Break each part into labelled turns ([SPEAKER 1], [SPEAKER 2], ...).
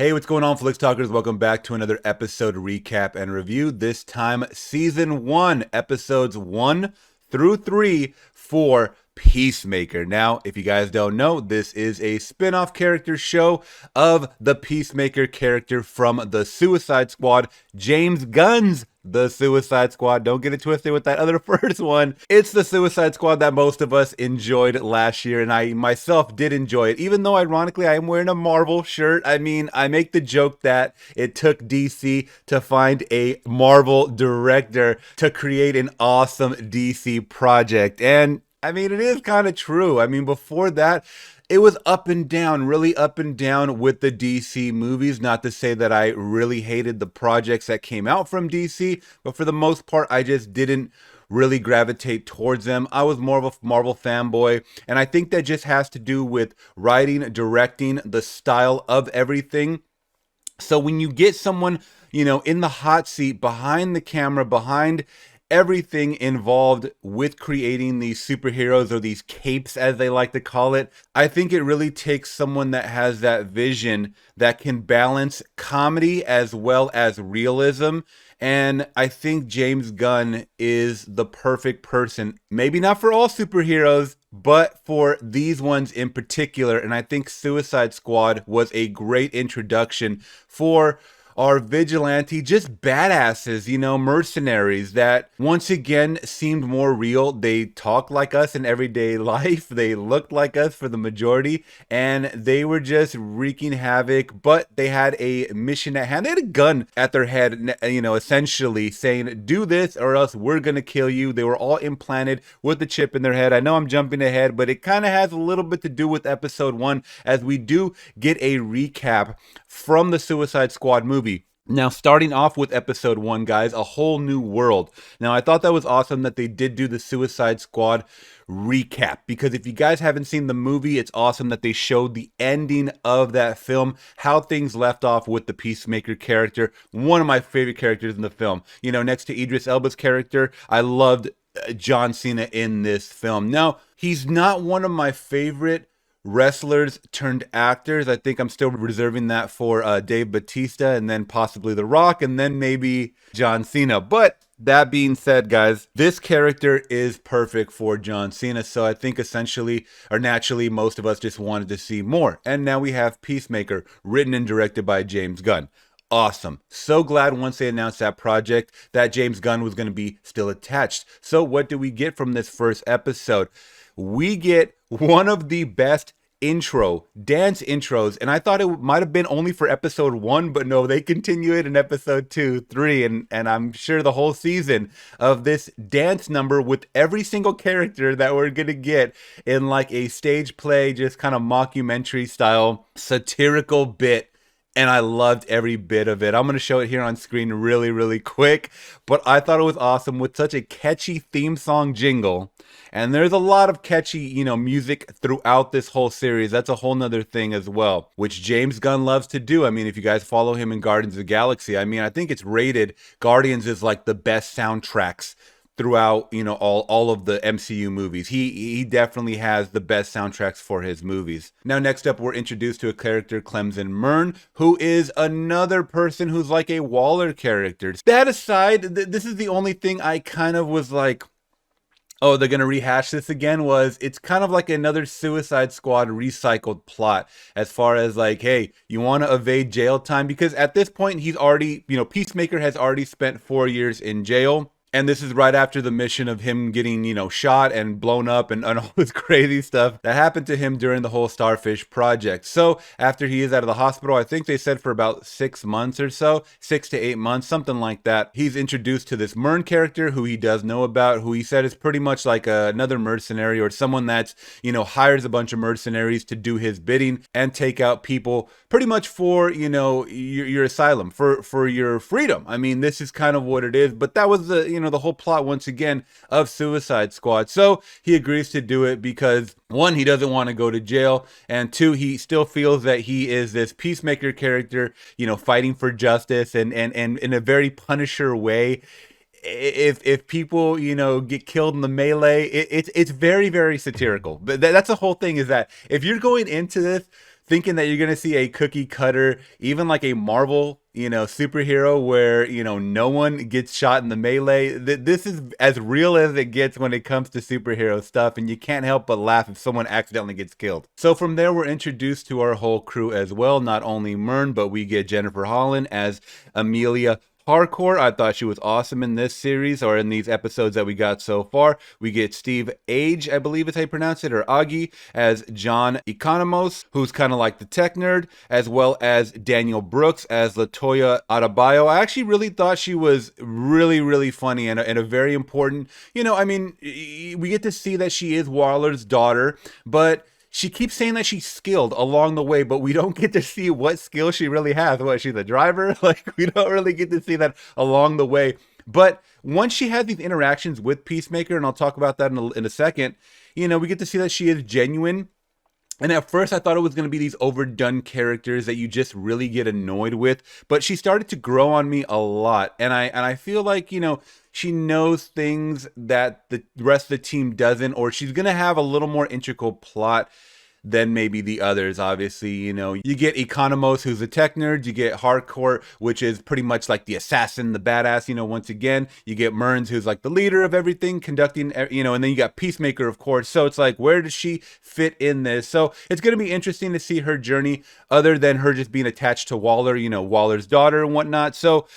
[SPEAKER 1] Hey, what's going on, Flix Talkers? Welcome back to another episode recap and review. This time, Season 1, Episodes 1 through 3 for Peacemaker. Now, if you guys don't know, this is a spin-off character show of the Peacemaker character from the Suicide Squad, James Gunn's The Suicide Squad. Don't get it twisted with that other first one. It's the Suicide Squad that most of us enjoyed last year, and I myself did enjoy it, even though ironically I am wearing a Marvel shirt. I mean, I make the joke that it took DC to find a Marvel director to create an awesome DC project, and I mean, it is kind of true. I mean, before that, it was up and down, really up and down with the DC movies. Not to say that I really hated the projects that came out from DC, but for the most part, I just didn't really gravitate towards them. I was more of a Marvel fanboy, and I think that just has to do with writing, directing, the style of everything. So when you get someone, in the hot seat, behind the camera, behind everything involved with creating these superheroes, or these capes as they like to call it, I think it really takes someone that has that vision that can balance comedy as well as realism. And I think James Gunn is the perfect person, maybe not for all superheroes, but for these ones in particular. And I think Suicide Squad was a great introduction for are vigilante, just badasses, mercenaries that once again seemed more real. They talked like us in everyday life. They looked like us for the majority, and they were just wreaking havoc, but they had a mission at hand. They had a gun at their head, essentially saying, do this or else we're going to kill you. They were all implanted with the chip in their head. I know I'm jumping ahead, but it kind of has a little bit to do with episode 1, as we do get a recap from the Suicide Squad movie. Now, starting off with episode 1, guys, a whole new world. Now, I thought that was awesome that they did do the Suicide Squad recap, because if you guys haven't seen the movie, it's awesome that they showed the ending of that film, how things left off with the Peacemaker character, one of my favorite characters in the film. Next to Idris Elba's character, I loved John Cena in this film. Now, he's not one of my favorite wrestlers turned actors. I think I'm still reserving that for Dave Bautista, and then possibly The Rock, and then maybe John Cena. But that being said, guys, this character is perfect for John Cena. So I think essentially, or naturally, most of us just wanted to see more. And now we have Peacemaker, written and directed by James Gunn. Awesome. So glad once they announced that project that James Gunn was going to be still attached. So what do we get from this first episode? We get one of the best dance intros, and I thought it might have been only for episode 1, but no, they continue it in episode 2, 3, and I'm sure the whole season of this dance number with every single character that we're gonna get in like a stage play, just kind of mockumentary style satirical bit. And I loved every bit of it. I'm going to show it here on screen really, really quick. But I thought it was awesome with such a catchy theme song jingle. And there's a lot of catchy, music throughout this whole series. That's a whole nother thing as well, which James Gunn loves to do. I mean, if you guys follow him in Guardians of the Galaxy, I mean, I think it's rated, Guardians is like the best soundtracks throughout, all of the MCU movies. He definitely has the best soundtracks for his movies. Now, next up, we're introduced to a character, Clemson Mern, who is another person who's like a Waller character. That aside, this is the only thing I kind of was like, oh, they're going to rehash this again, it's kind of like another Suicide Squad recycled plot, as far as like, hey, you want to evade jail time? Because at this point, he's already, Peacemaker has already spent 4 years in jail. And this is right after the mission of him getting, shot and blown up and all this crazy stuff that happened to him during the whole Starfish project. So after he is out of the hospital, I think they said for about 6 months or so, 6 to 8 months, something like that, he's introduced to this Mern character who he does know about, who he said is pretty much like another mercenary, or someone that's, hires a bunch of mercenaries to do his bidding and take out people pretty much for, your asylum, for your freedom. I mean, this is kind of what it is. But that was the whole plot once again of Suicide Squad. So he agrees to do it because 1, he doesn't want to go to jail, and 2, he still feels that he is this Peacemaker character, fighting for justice, and in a very Punisher way. If people get killed in the melee, it's very, very satirical. But that's the whole thing, is that if you're going into this thinking that you're gonna see a cookie cutter, even like a Marvel, superhero where no one gets shot in the melee. This is as real as it gets when it comes to superhero stuff, and you can't help but laugh if someone accidentally gets killed. So from there, we're introduced to our whole crew as well. Not only Mern, but we get Jennifer Holland as Emilia Hardcore. I thought she was awesome in this series, or in these episodes that we got so far. We get Steve Agee, I believe is how you pronounce it, or Agee, as John Economos, who's kind of like the tech nerd, as well as Danielle Brooks as Latoya Adebayo. I actually really thought she was really, really funny and a very important, we get to see that she is Waller's daughter, but she keeps saying that she's skilled along the way, but we don't get to see what skill she really has. What, she's a driver? Like, we don't really get to see that along the way. But once she has these interactions with Peacemaker, and I'll talk about that in a second, we get to see that she is genuine. And at first I thought it was going to be these overdone characters that you just really get annoyed with, but she started to grow on me a lot. And I feel like, she knows things that the rest of the team doesn't, or she's going to have a little more integral plot than maybe the others. Obviously, you get Economos, who's a tech nerd. You get Hardcore, which is pretty much like the assassin, the badass, once again. You get Mearns, who's like the leader of everything, conducting, and then you got Peacemaker, of course. So it's like, where does she fit in this? So it's going to be interesting to see her journey, other than her just being attached to Waller, Waller's daughter and whatnot. So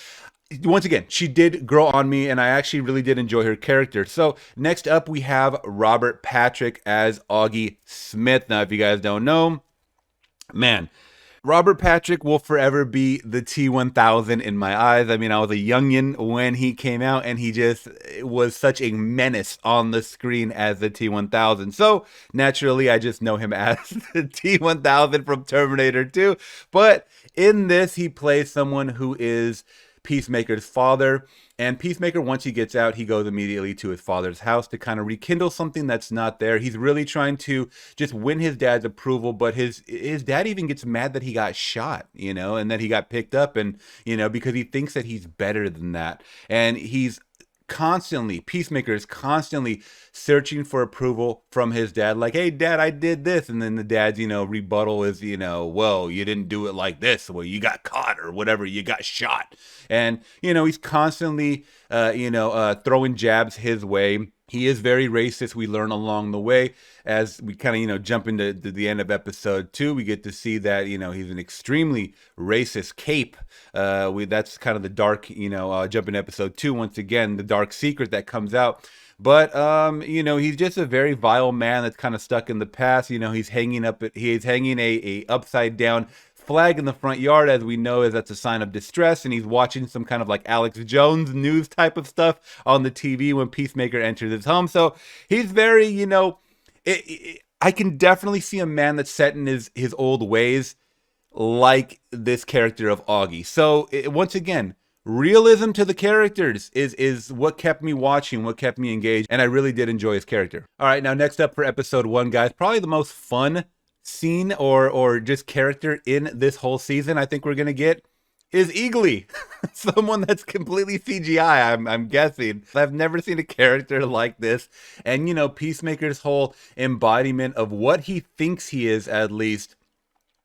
[SPEAKER 1] once again, she did grow on me, and I actually really did enjoy her character. So next up, we have Robert Patrick as Augie Smith. Now, if you guys don't know, man, Robert Patrick will forever be the T-1000 in my eyes. I mean, I was a youngin' when he came out, and he just was such a menace on the screen as the T-1000. So naturally, I just know him as the T-1000 from Terminator 2. But in this, he plays someone who is Peacemaker's father, and Peacemaker, once he gets out, he goes immediately to his father's house to kind of rekindle something that's not there. He's really trying to just win his dad's approval, but his dad even gets mad that he got shot, and that he got picked up, and because he thinks that he's better than that. And Peacemaker is constantly searching for approval from his dad, like, hey dad, I did this. And then the dad's rebuttal is, well, you didn't do it like this, well, you got caught, or whatever, you got shot. And he's constantly throwing jabs his way. He is very racist. We learn along the way as we kind of, jump into the end of episode 2. We get to see that, he's an extremely racist cape. That's kind of the dark, jump into episode 2. Once again, the dark secret that comes out. But, he's just a very vile man that's kind of stuck in the past. He's hanging a upside down flag in the front yard, as we know, is that's a sign of distress, and he's watching some kind of like Alex Jones news type of stuff on the TV when Peacemaker enters his home. So he's very, I can definitely see a man that's set in his old ways, like this character of Augie. So once again, realism to the characters is what kept me watching, what kept me engaged, and I really did enjoy his character. All right, now next up for episode 1, guys, probably the most fun scene or just character in this whole season I think we're gonna get is Eagly. Someone that's completely CGI, I'm guessing. I've never seen a character like this. And Peacemaker's whole embodiment of what he thinks he is, at least,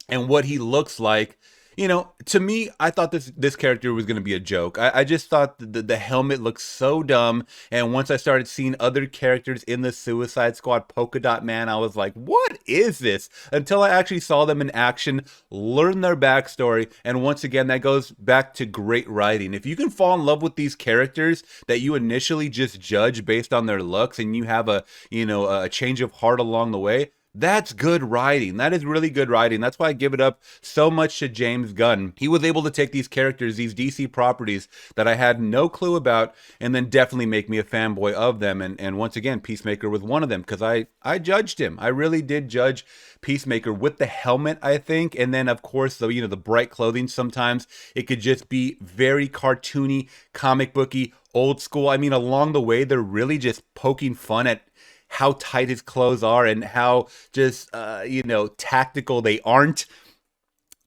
[SPEAKER 1] and what he looks like. To me, I thought this character was going to be a joke. I just thought the helmet looked so dumb. And once I started seeing other characters in the Suicide Squad Polka Dot Man, I was like, what is this? Until I actually saw them in action, learned their backstory. And once again, that goes back to great writing. If you can fall in love with these characters that you initially just judge based on their looks, and you have a change of heart along the way, that's good writing. That is really good writing. That's why I give it up so much to James Gunn. He was able to take these characters, these DC properties that I had no clue about, and then definitely make me a fanboy of them. And once again, Peacemaker was one of them, because I judged him. I really did judge Peacemaker with the helmet, I think. And then, of course, the bright clothing. Sometimes it could just be very cartoony, comic booky, old school. I mean, along the way, they're really just poking fun at how tight his clothes are and how just, tactical they aren't.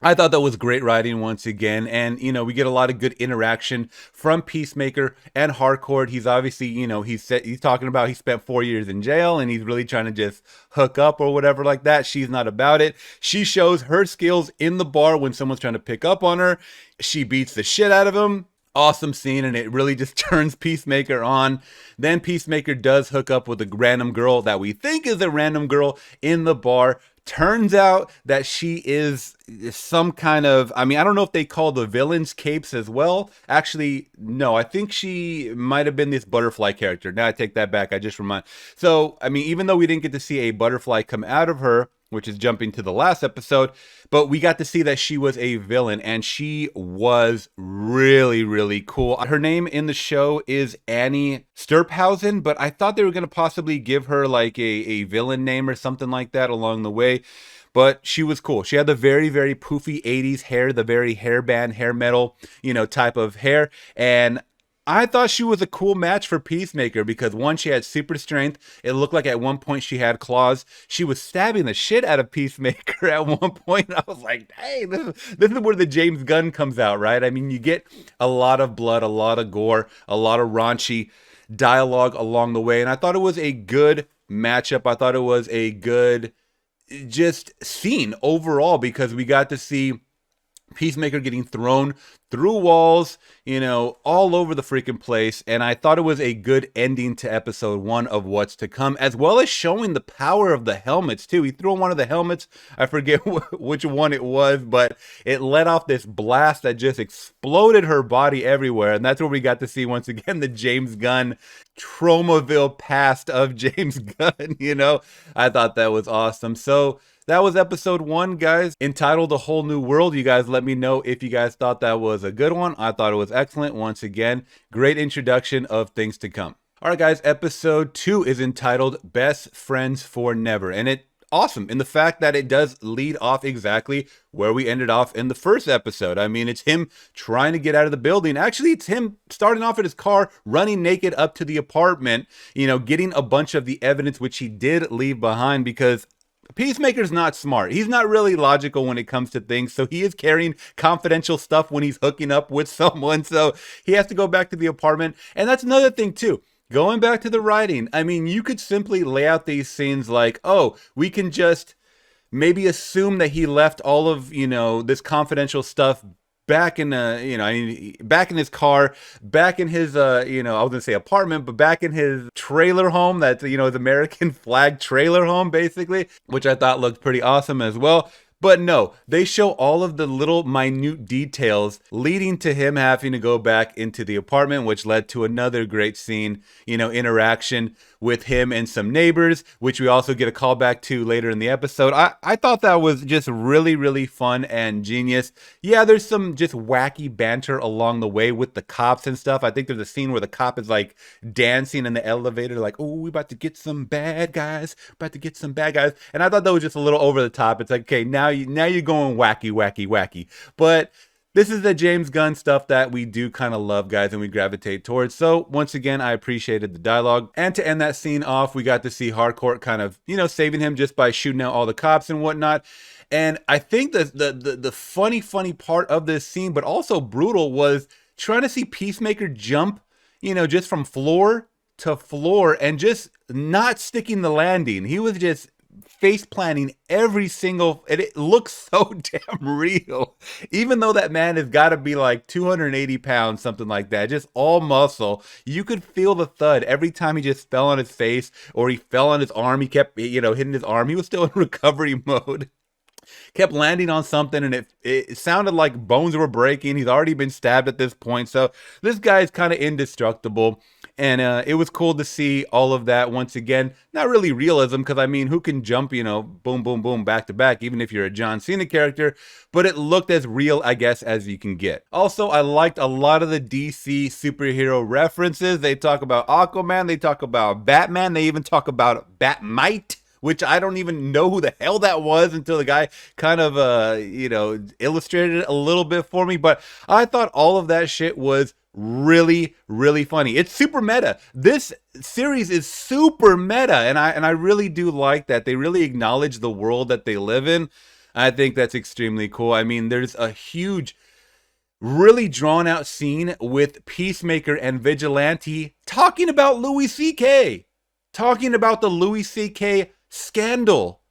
[SPEAKER 1] I thought that was great writing once again, and we get a lot of good interaction from Peacemaker and Harcourt. He's obviously, he's talking about he spent 4 years in jail, and he's really trying to just hook up or whatever like that. She's not about it. She shows her skills in the bar when someone's trying to pick up on her. She beats the shit out of him. Awesome scene, and it really just turns Peacemaker on. Then Peacemaker does hook up with a random girl that we think is a random girl in the bar. Turns out that she is some kind of, I don't know if they call the villains capes as well. Actually, no, I think she might have been this butterfly character. Now I take that back. I just remind. So, even though we didn't get to see a butterfly come out of her, which is jumping to the last episode, but we got to see that she was a villain, and she was really, really cool. Her name in the show is Annie Sturphausen, but I thought they were going to possibly give her like a villain name or something like that along the way. But she was cool. She had the very, very poofy 80s hair, the very hairband, hair metal, type of hair. And I thought she was a cool match for Peacemaker because, one, she had super strength. It looked like at one point she had claws. She was stabbing the shit out of Peacemaker at one point. I was like, hey, this is where the James Gunn comes out, right? You get a lot of blood, a lot of gore, a lot of raunchy dialogue along the way. And I thought it was a good matchup. I thought it was a good just scene overall because we got to see Peacemaker getting thrown through walls, all over the freaking place. And I thought it was a good ending to episode 1 of what's to come, as well as showing the power of the helmets too. He threw one of the helmets. I forget which one it was, but it let off this blast that just exploded her body everywhere. And that's where we got to see once again the James Gunn Tromaville past of James Gunn. I thought that was awesome. So that was episode 1, guys, entitled A Whole New World. You guys let me know if you guys thought that was a good one. I thought it was excellent. Once again, great introduction of things to come. All right, guys, episode 2 is entitled Best Friends for Never. And it's awesome in the fact that it does lead off exactly where we ended off in the first episode. It's him trying to get out of the building. Actually, it's him starting off at his car, running naked up to the apartment, getting a bunch of the evidence, which he did leave behind because Peacemaker's not smart. He's not really logical when it comes to things. So he is carrying confidential stuff when he's hooking up with someone. So he has to go back to the apartment. And that's another thing too. Going back to the writing. You could simply lay out these scenes like, oh, we can just maybe assume that he left all of, this confidential stuff back in back in his car, back in his I was gonna say apartment, but back in his trailer home, that's his American flag trailer home, basically, which I thought looked pretty awesome as well. But no, they show all of the little minute details leading to him having to go back into the apartment, which led to another great scene, interaction with him and some neighbors, which we also get a call back to later in the episode. I thought that was just really, really fun and genius. Yeah, there's some just wacky banter along the way with the cops and stuff. I think there's a scene where the cop is like dancing in the elevator, like, oh, we about to get some bad guys, And I thought that was just a little over the top. It's like, okay, now you're going wacky, wacky, wacky. But this is the James Gunn stuff that we do kind of love, guys, and we gravitate towards. So once again, I appreciated the dialogue. And to end that scene off, we got to see Harcourt kind of, saving him just by shooting out all the cops and whatnot. And I think the funny part of this scene, but also brutal, was trying to see Peacemaker jump, just from floor to floor and just not sticking the landing. He was just face planting every single, and it looks so damn real, even though that man has got to be like 280 pounds, something like that, just all muscle. You could feel the thud every time he just fell on his face or he fell on his arm. He kept hitting his arm. He was still in recovery mode, kept landing on something, and it sounded like bones were breaking. He's already been stabbed at this point, so this guy is kind of indestructible. And it was cool to see all of that once again. Not really realism, because who can jump, boom, boom, boom, back to back, even if you're a John Cena character. But it looked as real, I guess, as you can get. Also, I liked a lot of the DC superhero references. They talk about Aquaman, they talk about Batman, they even talk about Batmite, which I don't even know who the hell that was until the guy kind of, illustrated it a little bit for me. But I thought all of that shit was really, really funny. It's super meta. This series is super meta, and I really do like that. They really acknowledge the world that they live in. I think that's extremely cool. I mean, there's a huge, really drawn out scene with Peacemaker and Vigilante talking about Louis C.K., talking about the Louis C.K. scandal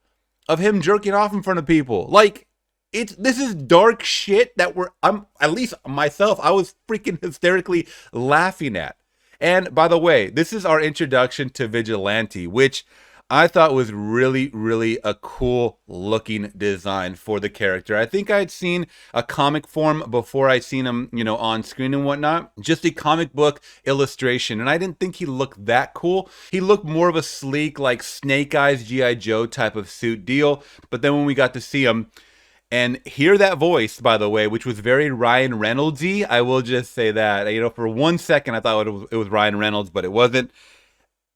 [SPEAKER 1] of him jerking off in front of people. Like, this is dark shit that I'm, at least myself, I was freaking hysterically laughing at. And by the way, this is our introduction to Vigilante, which I thought was really, really a cool looking design for the character. I think I'd seen a comic form before I'd seen him, on screen and whatnot. Just a comic book illustration. And I didn't think he looked that cool. He looked more of a sleek, like Snake Eyes G.I. Joe type of suit deal. But then when we got to see him, and hear that voice, by the way, which was very Ryan Reynolds-y. I will just say that. For 1 second, I thought it was Ryan Reynolds, but it wasn't.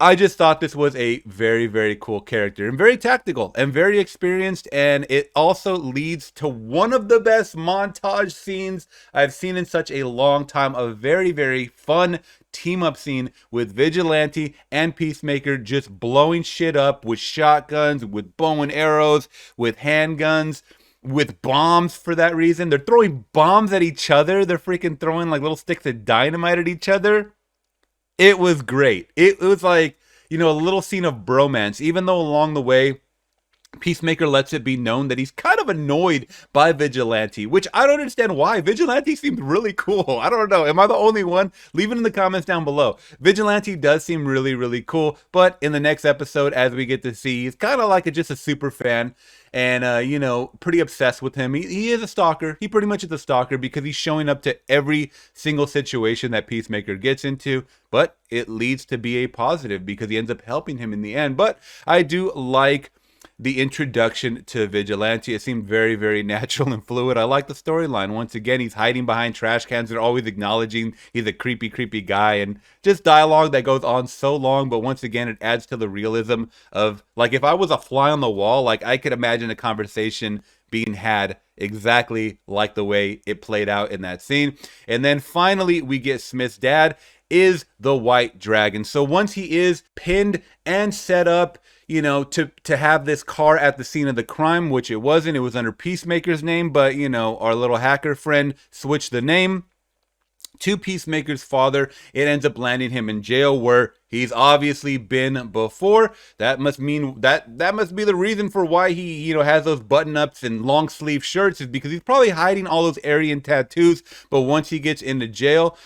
[SPEAKER 1] I just thought this was a very, very cool character and very tactical and very experienced. And it also leads to one of the best montage scenes I've seen in such a long time. A very, very fun team-up scene with Vigilante and Peacemaker just blowing shit up with shotguns, with bow and arrows, with handguns, with bombs for that reason. They're throwing bombs at each other. They're freaking throwing like little sticks of dynamite at each other. It was great. It was like, a little scene of bromance, even though along the way, Peacemaker lets it be known that he's kind of annoyed by Vigilante, which I don't understand why. Vigilante seems really cool. I don't know. Am I the only one? Leave it in the comments down below. Vigilante does seem really, really cool, but in the next episode, as we get to see, he's kind of like just a super fan and, pretty obsessed with him. He is a stalker. He pretty much is a stalker because he's showing up to every single situation that Peacemaker gets into, but it leads to be a positive because he ends up helping him in the end. But I do like the introduction to Vigilante. It seemed very, very natural and fluid. I like the storyline. Once again, he's hiding behind trash cans. They're always acknowledging he's a creepy, creepy guy. And just dialogue that goes on so long. But once again, it adds to the realism of, like, if I was a fly on the wall, like, I could imagine a conversation being had exactly like the way it played out in that scene. And then finally, we get Smith's dad is the White Dragon. So once he is pinned and set up, to have this car at the scene of the crime, which it wasn't. It was under Peacemaker's name, but, our little hacker friend switched the name to Peacemaker's father. It ends up landing him in jail where he's obviously been before. That must mean that must be the reason for why he, has those button-ups and long sleeve shirts, is because he's probably hiding all those Aryan tattoos. But once he gets into jail,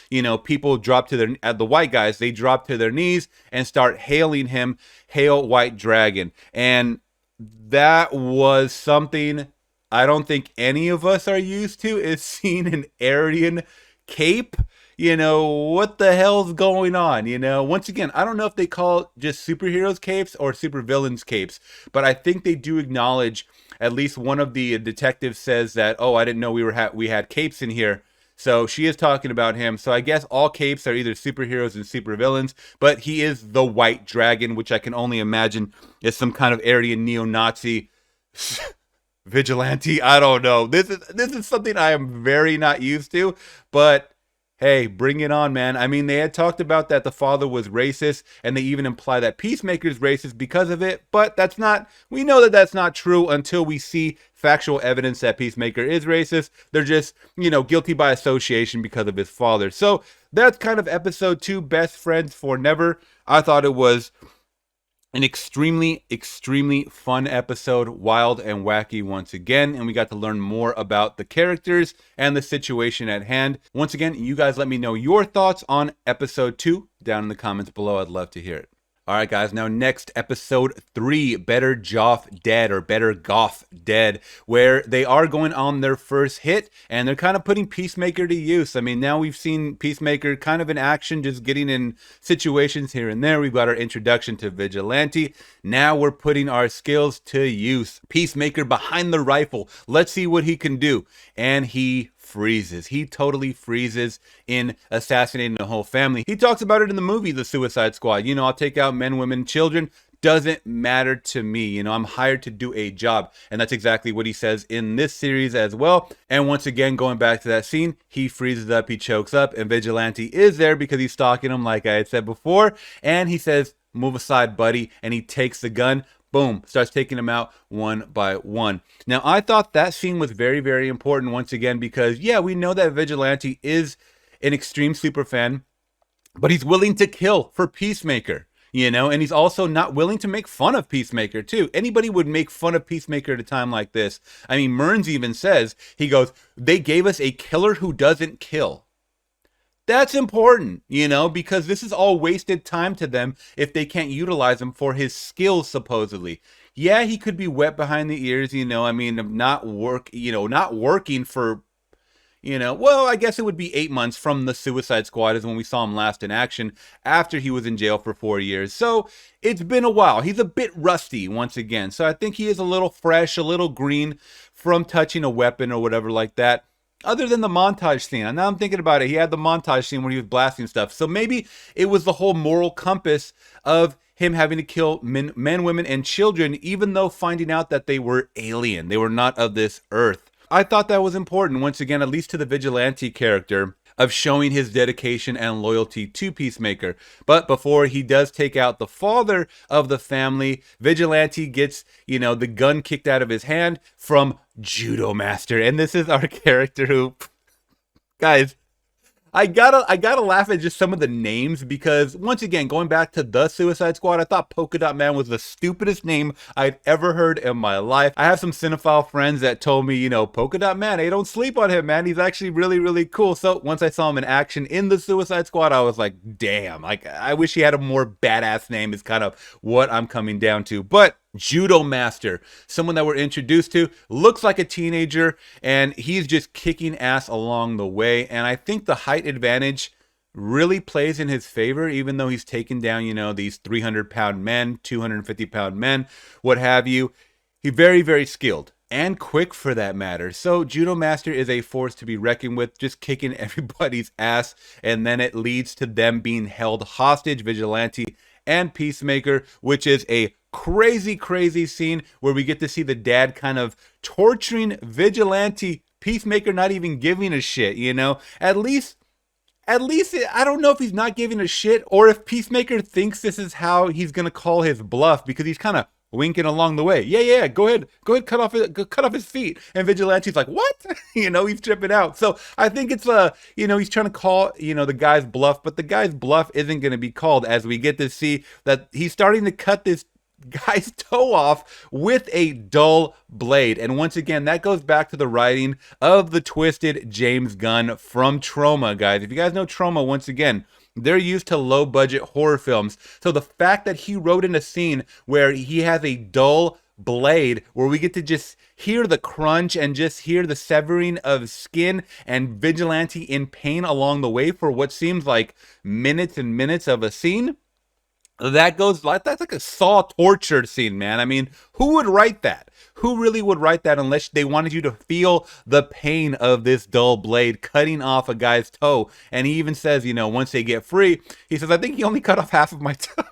[SPEAKER 1] people drop to the white guys, they drop to their knees and start hailing him, "Hail White Dragon." And that was something I don't think any of us are used to, is seeing an Aryan cape. What the hell's going on? Once again, I don't know if they call just superheroes capes or supervillains capes, but I think they do acknowledge, at least one of the detectives says that, "Oh, I didn't know we had capes in here." So she is talking about him. So I guess all capes are either superheroes and supervillains, but he is the White Dragon, which I can only imagine is some kind of Aryan neo-Nazi vigilante. I don't know. This is something I am very not used to, but hey, bring it on, man. I mean, they had talked about that the father was racist, and they even imply that Peacemaker's racist because of it, but we know that that's not true until we see factual evidence that Peacemaker is racist. They're just, guilty by association because of his father. So that's kind of episode 2, Best Friends for Never. I thought it was an extremely, extremely fun episode, wild and wacky once again, and we got to learn more about the characters and the situation at hand. Once again, you guys let me know your thoughts on episode 2 down in the comments below. I'd love to hear it. All right, guys, now next, episode 3, Better Joff Dead, or Better Goff Dead, where they are going on their first hit, and they're kind of putting Peacemaker to use. I mean, now we've seen Peacemaker kind of in action, just getting in situations here and there. We've got our introduction to Vigilante. Now we're putting our skills to use. Peacemaker behind the rifle. Let's see what he can do. And he freezes. He totally freezes in assassinating the whole family. He talks about it in the movie, The Suicide Squad. I'll take out men, women, children. Doesn't matter to me. I'm hired to do a job. And that's exactly what he says in this series as well. And once again, going back to that scene, he freezes up, he chokes up, and Vigilante is there because he's stalking him, like I had said before. And he says, "Move aside, buddy." And he takes the gun. boom, starts taking them out one by one. Now, I thought that scene was very, very important once again because, yeah, we know that Vigilante is an extreme super fan, but he's willing to kill for Peacemaker. You know, and he's also not willing to make fun of Peacemaker, too. Anybody would make fun of Peacemaker at a time like this. I mean, Mearns even says, he goes, they gave us a killer who doesn't kill. That's important, you know, because this is all wasted time to them if they can't utilize him for his skills, supposedly. Yeah, he could be wet behind the ears, you know, I mean, not working for, well, I guess it would be 8 months from the Suicide Squad is when we saw him last in action after he was in jail for 4 years. So it's been a while. He's a bit rusty once again. So I think he is a little fresh, a little green from touching a weapon or whatever like that. Other than the montage scene. And now I'm thinking about it. He had the montage scene where he was blasting stuff. So maybe it was the whole moral compass of him having to kill men, women, and children, even though finding out that they were alien. They were not of this earth. I thought that was important, once again, at least to the Vigilante character, of showing his dedication and loyalty to Peacemaker. But before he does take out the father of the family, Vigilante gets, the gun kicked out of his hand from Judo Master. And this is our character who, guys, I gotta laugh at just some of the names because, once again, going back to the Suicide Squad, I thought Polka Dot Man was the stupidest name I'd ever heard in my life. I have some cinephile friends that told me, Polka Dot Man, hey, don't sleep on him, man. He's actually really, really cool. So once I saw him in action in the Suicide Squad, I was like, damn, I wish he had a more badass name is kind of what I'm coming down to. But Judo Master, someone that we're introduced to, looks like a teenager, and he's just kicking ass along the way. And I think the height advantage really plays in his favor, even though he's taken down, these 300-pound men, 250-pound men, what have you. He's very, very skilled and quick for that matter. So Judo Master is a force to be reckoned with, just kicking everybody's ass, and then it leads to them being held hostage, Vigilante and Peacemaker, which is a crazy scene where we get to see the dad kind of torturing Vigilante, Peacemaker not even giving a shit, At least I don't know if he's not giving a shit or if Peacemaker thinks this is how he's gonna call his bluff, because he's kind of winking along the way. Yeah, go ahead, cut off his feet. And Vigilante's like, what? He's tripping out. So I think it's he's trying to call, the guy's bluff, but the guy's bluff isn't going to be called, as we get to see that he's starting to cut this guy's toe off with a dull blade. And once again, that goes back to the writing of the twisted James Gunn from Stroma, guys. If you guys know Stroma, once again, they're used to low-budget horror films. So the fact that he wrote in a scene where he has a dull blade, where we get to just hear the crunch and just hear the severing of skin, and Vigilante in pain along the way for what seems like minutes and minutes of a scene, that's like a Saw torture scene, man. I mean, who would write that? Who really would write that unless they wanted you to feel the pain of this dull blade cutting off a guy's toe? And he even says, once they get free, he says, I think he only cut off half of my toe.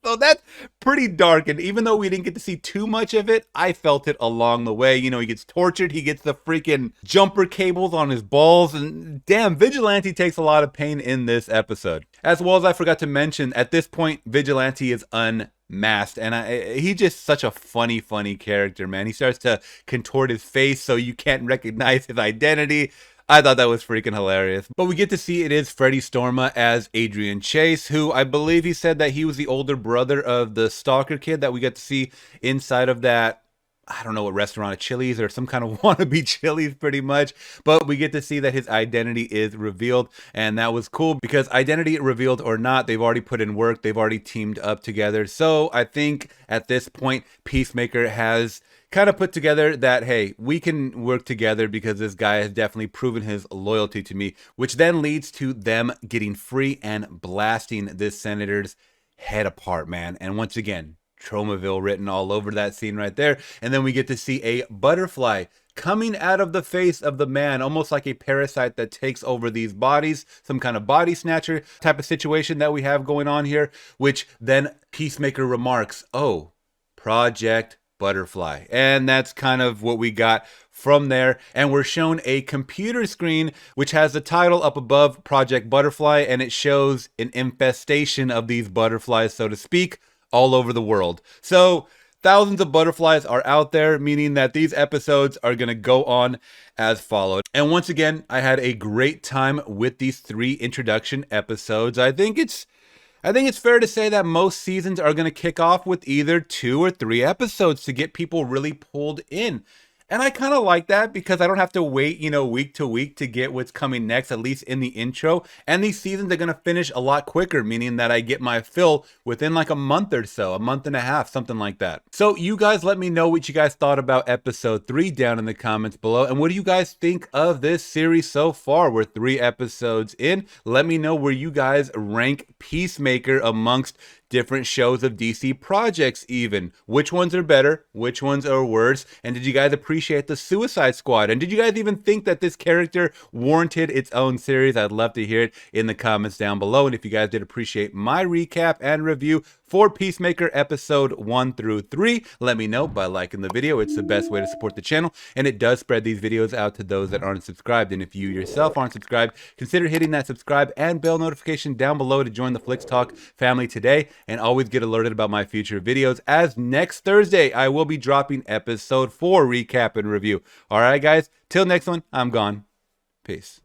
[SPEAKER 1] So that's pretty dark, and even though we didn't get to see too much of it, I felt it along the way. He gets tortured, he gets the freaking jumper cables on his balls, and damn, Vigilante takes a lot of pain in this episode. As well as I forgot to mention, at this point, Vigilante is unmasked, and he's just such a funny character, man. He starts to contort his face so you can't recognize his identity. I thought that was freaking hilarious. But we get to see it is Freddie Stroma as Adrian Chase, who I believe he said that he was the older brother of the stalker kid that we get to see inside of that, I don't know what restaurant, a Chili's or some kind of wannabe Chili's pretty much. But we get to see that his identity is revealed, and that was cool because identity revealed or not, they've already put in work, they've already teamed up together. So I think at this point, Peacemaker has kind of put together that, hey, we can work together because this guy has definitely proven his loyalty to me, which then leads to them getting free and blasting this senator's head apart, man. And once again, Tromaville written all over that scene right there. And then we get to see a butterfly coming out of the face of the man, almost like a parasite that takes over these bodies, some kind of body snatcher type of situation that we have going on here, which then Peacemaker remarks, oh, Project Butterfly. And that's kind of what we got from there. And we're shown a computer screen which has the title up above, Project Butterfly, and it shows an infestation of these butterflies, so to speak, all over the world. So thousands of butterflies are out there, meaning that these episodes are going to go on as followed. And once again, I had a great time with these 3 introduction episodes. I think it's fair to say that most seasons are going to kick off with either 2 or 3 episodes to get people really pulled in. And I kind of like that because I don't have to wait, week to week to get what's coming next, at least in the intro. And these seasons are going to finish a lot quicker, meaning that I get my fill within like a month or so, a month and a half, something like that. So you guys let me know what you guys thought about episode 3 down in the comments below. And what do you guys think of this series so far? We're 3 episodes in. Let me know where you guys rank Peacemaker amongst different shows of DC projects even. Which ones are better? Which ones are worse? And did you guys appreciate the Suicide Squad? And did you guys even think that this character warranted its own series? I'd love to hear it in the comments down below. And if you guys did appreciate my recap and review for Peacemaker episode 1 through 3, let me know by liking the video. It's the best way to support the channel, and it does spread these videos out to those that aren't subscribed. And if you yourself aren't subscribed, consider hitting that subscribe and bell notification down below to join the Flix Talk family today, and always get alerted about my future videos, as next Thursday I will be dropping episode 4 recap and review. All right, guys, till next one, I'm gone. Peace.